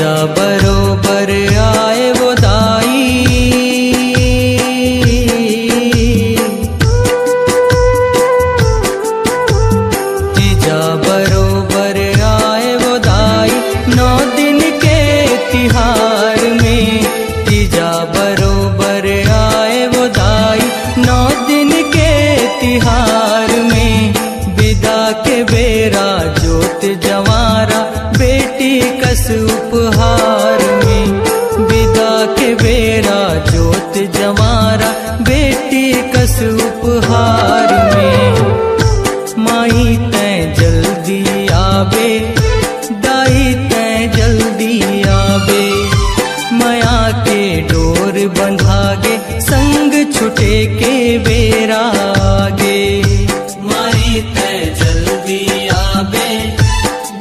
तीजा बरोबर आए वो दाई, तीजा बरोबर आए वो दाई, 9 दिन के तिहार में। तीजा बरोबर आए वो दाई, 9 दिन के तिहार में। विदा के बेरा जोत जवारा बेटी कस उपहार में। विदा के बेरा जोत जवारा बेटी कस उपहार में। माई तैं जल्दी आवे, दाई तैं जल्दी आवे। माया के डोर बंधागे, संग छुटे के बेरा आगे। माई तैं जल्दी आवे,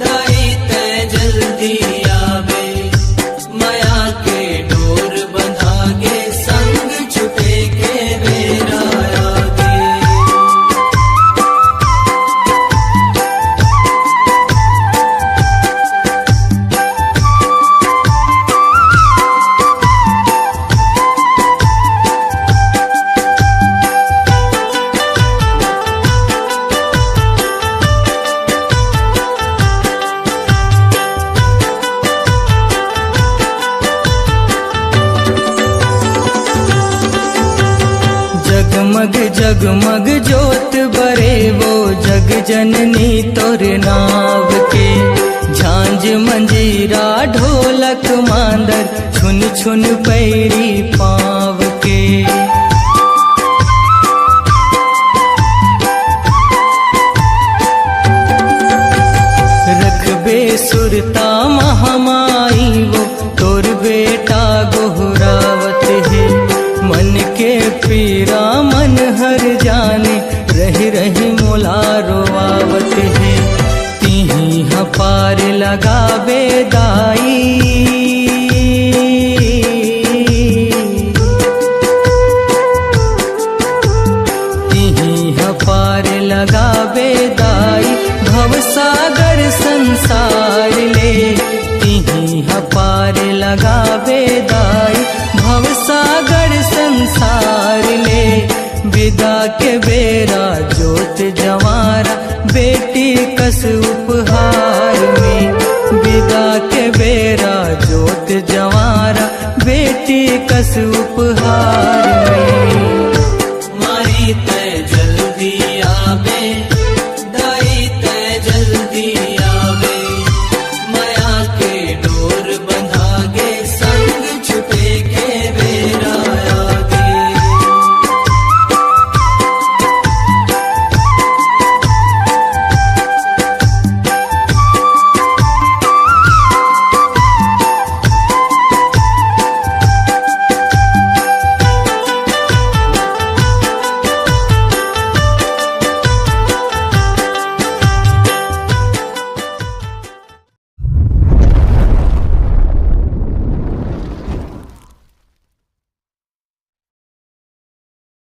दाई तैं जल्दी आवे। माया के डोर बंधागे, संग छुटे के बेरा आगे। जगमग जगमग जोत बरे वो जग जननी तोर नाव के। झांझ मंजीरा ढोलक मांदर, छुन छुन पैरी पाव के। रखबे सुरता महामाई वो, तोर बेटा गोहरावत है। मन के पीरा मन हर जाने, रही रही मोला रोआवत है। तिही हपार लगावे दाई, तिही हपार लगावे दाई। भवसागर संसार ले, तिही हपार लगावे दाई। भवसागर संसार ले, विदा के बेरा जोत जवारा बेटी कस उपहार में। विदा के बेरा जोत जवारा बेटी कस उपहार में। माई